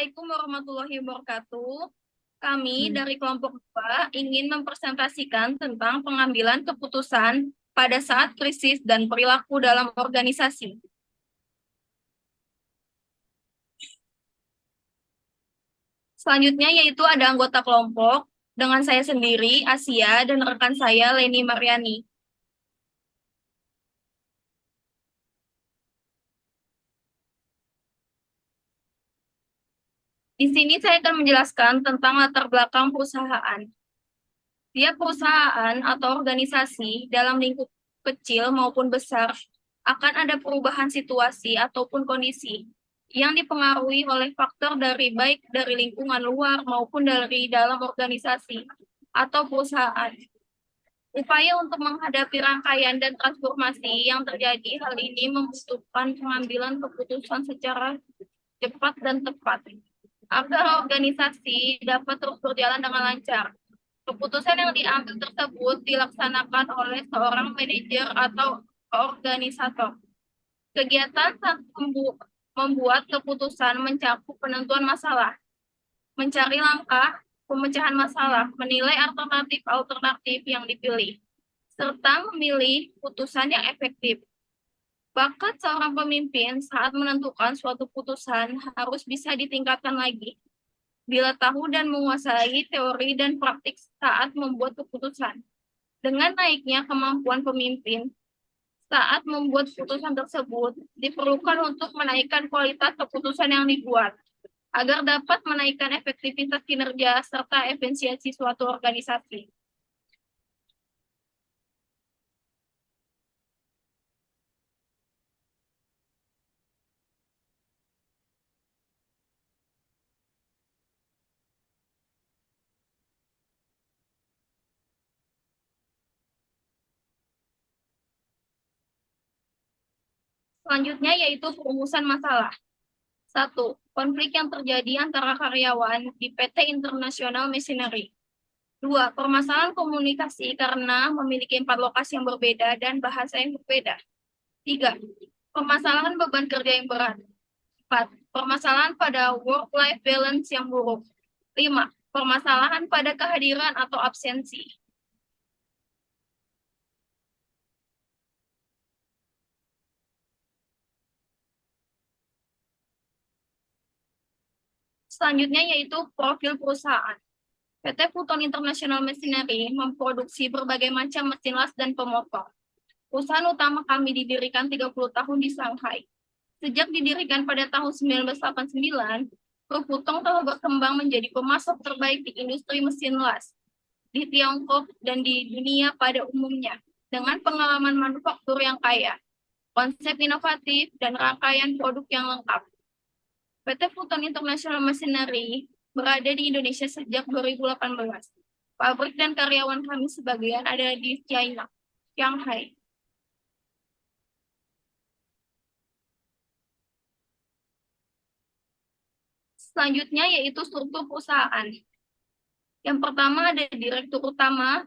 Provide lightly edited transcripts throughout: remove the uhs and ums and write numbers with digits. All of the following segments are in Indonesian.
Assalamualaikum warahmatullahi wabarakatuh. Kami Hmm. dari kelompok 2 ingin mempresentasikan tentang pengambilan keputusan pada saat krisis dan perilaku dalam organisasi. Selanjutnya yaitu ada anggota kelompok dengan saya sendiri, Asia, dan rekan saya, Leni Mariani. Di sini saya akan menjelaskan tentang latar belakang perusahaan. Tiap perusahaan atau organisasi dalam lingkup kecil maupun besar akan ada perubahan situasi ataupun kondisi yang dipengaruhi oleh faktor dari baik dari lingkungan luar maupun dari dalam organisasi atau perusahaan. Upaya untuk menghadapi rangkaian dan transformasi yang terjadi hal ini membutuhkan pengambilan keputusan secara cepat dan tepat agar organisasi dapat terus berjalan dengan lancar. Keputusan yang diambil tersebut dilaksanakan oleh seorang manajer atau organisator. Kegiatan membuat keputusan mencakup penentuan masalah, mencari langkah pemecahan masalah, menilai alternatif-alternatif yang dipilih, serta memilih putusan yang efektif. Bakat seorang pemimpin saat menentukan suatu putusan harus bisa ditingkatkan lagi bila tahu dan menguasai teori dan praktik saat membuat keputusan. Dengan naiknya kemampuan pemimpin saat membuat keputusan tersebut, diperlukan untuk menaikkan kualitas keputusan yang dibuat, agar dapat menaikkan efektivitas kinerja serta efisiensi suatu organisasi. Selanjutnya yaitu perumusan masalah. 1. Konflik yang terjadi antara karyawan di PT International Machinery. 2. Permasalahan komunikasi karena memiliki 4 lokasi yang berbeda dan bahasa yang berbeda. 3. Permasalahan beban kerja yang berat. 4. Permasalahan pada work-life balance yang buruk. 5. Permasalahan pada kehadiran atau absensi. Selanjutnya yaitu profil perusahaan. PT Futon International Machinery memproduksi berbagai macam mesin las dan pemotong. Perusahaan utama kami didirikan 30 tahun di Shanghai. Sejak didirikan pada tahun 1989, Grup Putong telah berkembang menjadi pemasok terbaik di industri mesin las di Tiongkok dan di dunia pada umumnya, dengan pengalaman manufaktur yang kaya, konsep inovatif, dan rangkaian produk yang lengkap. PT Futon International Machinery berada di Indonesia sejak 2018. Pabrik dan karyawan kami sebagian ada di China, Shanghai. Selanjutnya yaitu struktur perusahaan. Yang pertama ada direktur utama,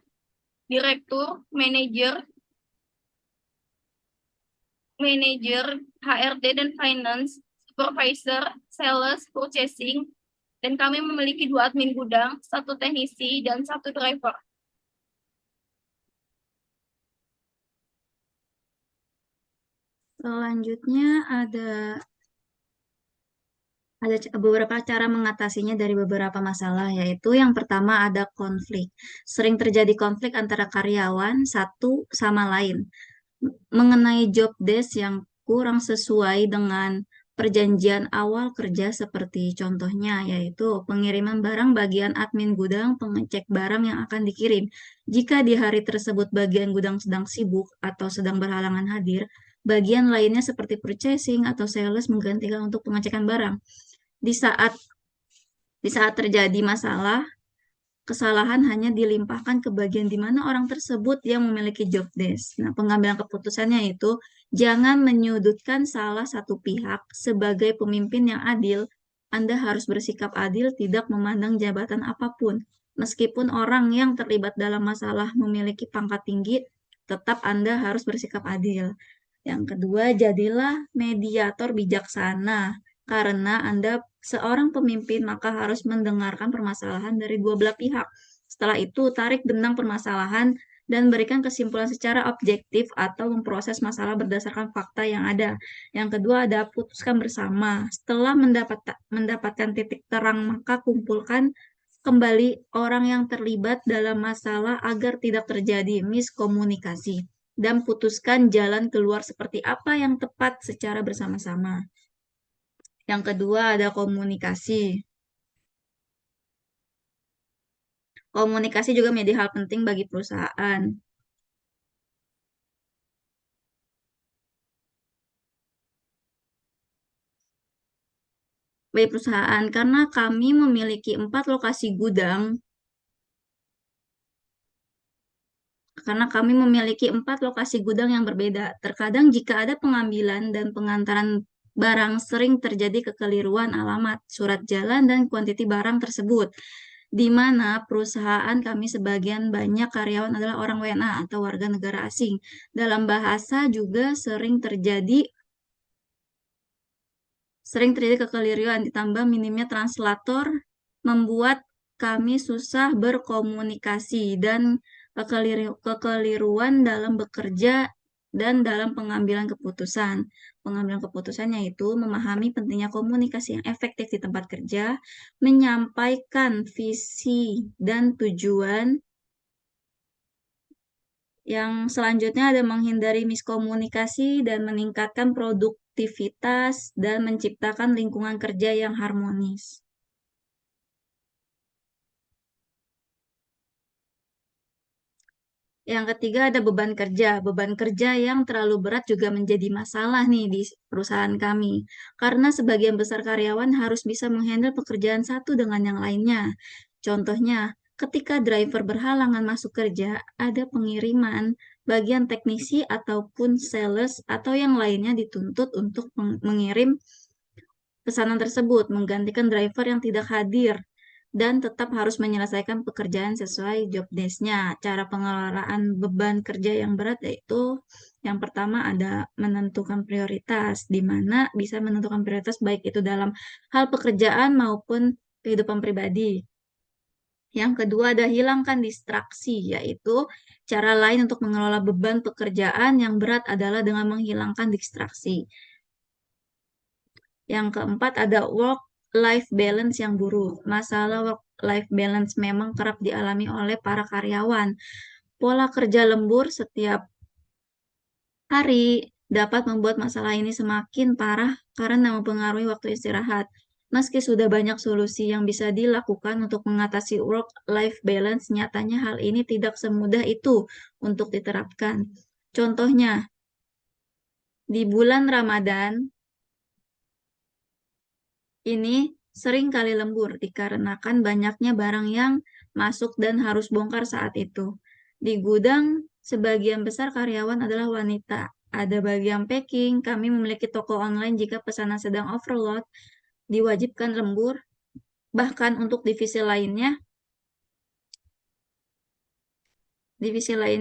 direktur, manajer, HRD dan finance, supervisor, sales, purchasing, dan kami memiliki 2 admin gudang, 1 teknisi, dan 1 driver. Selanjutnya ada beberapa cara mengatasinya dari beberapa masalah, yaitu yang pertama ada konflik. Sering terjadi konflik antara karyawan satu sama lain mengenai job desk yang kurang sesuai dengan perjanjian awal kerja, seperti contohnya yaitu pengiriman barang bagian admin gudang pengecek barang yang akan dikirim. Jika di hari tersebut bagian gudang sedang sibuk atau sedang berhalangan hadir, bagian lainnya seperti purchasing atau sales menggantikan untuk pengecekan barang. Di saat di saat terjadi masalah, kesalahan hanya dilimpahkan ke bagian di mana orang tersebut yang memiliki job desk. Nah, pengambilan keputusannya itu jangan menyudutkan salah satu pihak. Sebagai pemimpin yang adil, Anda harus bersikap adil, tidak memandang jabatan apapun. Meskipun orang yang terlibat dalam masalah memiliki pangkat tinggi, tetap Anda harus bersikap adil. Yang kedua, jadilah mediator bijaksana. Karena Anda seorang pemimpin, maka harus mendengarkan permasalahan dari dua belah pihak. Setelah itu, tarik benang permasalahan dan berikan kesimpulan secara objektif atau memproses masalah berdasarkan fakta yang ada. Yang kedua ada putuskan bersama. Setelah mendapatkan titik terang, maka kumpulkan kembali orang yang terlibat dalam masalah agar tidak terjadi miskomunikasi dan putuskan jalan keluar seperti apa yang tepat secara bersama-sama. Yang kedua ada komunikasi. Komunikasi juga menjadi hal penting bagi perusahaan. Bagi perusahaan, karena kami memiliki 4 lokasi gudang yang berbeda. Terkadang jika ada pengambilan dan pengantaran barang sering terjadi kekeliruan alamat, surat jalan, dan kuantiti barang tersebut, di mana perusahaan kami sebagian banyak karyawan adalah orang WNA atau warga negara asing. Dalam bahasa juga sering terjadi kekeliruan, ditambah minimnya translator membuat kami susah berkomunikasi dan kekeliruan dalam bekerja dan dalam pengambilan keputusan. Pengambilan keputusan yaitu memahami pentingnya komunikasi yang efektif di tempat kerja, menyampaikan visi dan tujuan. Yang selanjutnya ada menghindari miskomunikasi dan meningkatkan produktivitas dan menciptakan lingkungan kerja yang harmonis. Yang ketiga ada beban kerja. Beban kerja yang terlalu berat juga menjadi masalah nih di perusahaan kami. Karena sebagian besar karyawan harus bisa menghandle pekerjaan satu dengan yang lainnya. Contohnya, ketika driver berhalangan masuk kerja, ada pengiriman, bagian teknisi ataupun sales atau yang lainnya dituntut untuk mengirim pesanan tersebut, menggantikan driver yang tidak hadir dan tetap harus menyelesaikan pekerjaan sesuai job desk-nya. Cara pengelolaan beban kerja yang berat yaitu yang pertama ada menentukan prioritas, di mana bisa menentukan prioritas baik itu dalam hal pekerjaan maupun kehidupan pribadi. Yang kedua ada hilangkan distraksi, yaitu cara lain untuk mengelola beban pekerjaan yang berat adalah dengan menghilangkan distraksi. Yang keempat ada work-life balance yang buruk. Masalah work-life balance memang kerap dialami oleh para karyawan. Pola kerja lembur setiap hari dapat membuat masalah ini semakin parah karena mempengaruhi waktu istirahat. Meski sudah banyak solusi yang bisa dilakukan untuk mengatasi work-life balance, nyatanya hal ini tidak semudah itu untuk diterapkan. Contohnya, di bulan Ramadan, ini sering kali lembur dikarenakan banyaknya barang yang masuk dan harus bongkar saat itu. Di gudang, sebagian besar karyawan adalah wanita. Ada bagian packing, kami memiliki toko online jika pesanan sedang overload, diwajibkan lembur. Bahkan untuk divisi lainnya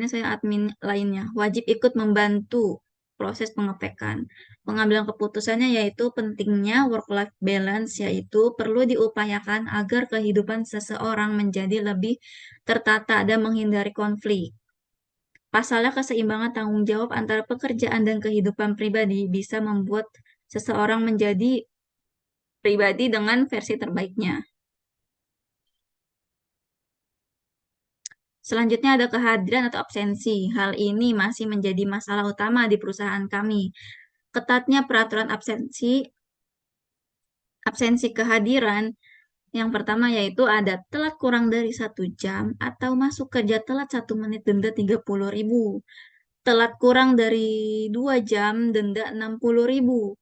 saya admin lainnya, wajib ikut membantu proses pengepekan. Pengambilan keputusannya yaitu pentingnya work-life balance, yaitu perlu diupayakan agar kehidupan seseorang menjadi lebih tertata dan menghindari konflik. Pasalnya keseimbangan tanggung jawab antara pekerjaan dan kehidupan pribadi bisa membuat seseorang menjadi pribadi dengan versi terbaiknya. Selanjutnya ada kehadiran atau absensi. Hal ini masih menjadi masalah utama di perusahaan kami. Ketatnya peraturan absensi kehadiran yang pertama yaitu ada telat kurang dari 1 jam atau masuk kerja telat 1 menit denda 30.000. Telat kurang dari 2 jam denda 60.000.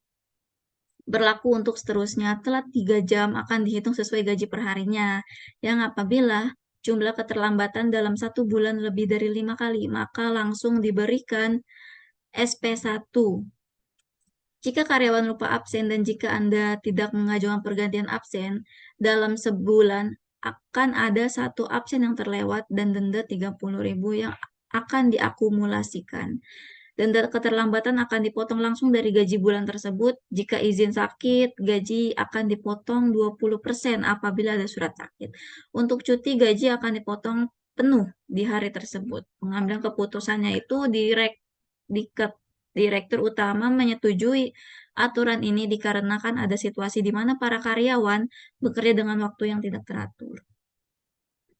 Berlaku untuk seterusnya, telat 3 jam akan dihitung sesuai gaji perharinya. Yang apabila jumlah keterlambatan dalam 1 bulan lebih dari 5 kali, maka langsung diberikan SP1. Jika karyawan lupa absen dan jika Anda tidak mengajukan pergantian absen, dalam sebulan akan ada 1 absen yang terlewat dan denda 30.000 yang akan diakumulasikan. Denda keterlambatan akan dipotong langsung dari gaji bulan tersebut. Jika izin sakit, gaji akan dipotong 20% apabila ada surat sakit. Untuk cuti, gaji akan dipotong penuh di hari tersebut. Pengambilan keputusannya itu Direktur Utama menyetujui aturan ini dikarenakan ada situasi di mana para karyawan bekerja dengan waktu yang tidak teratur.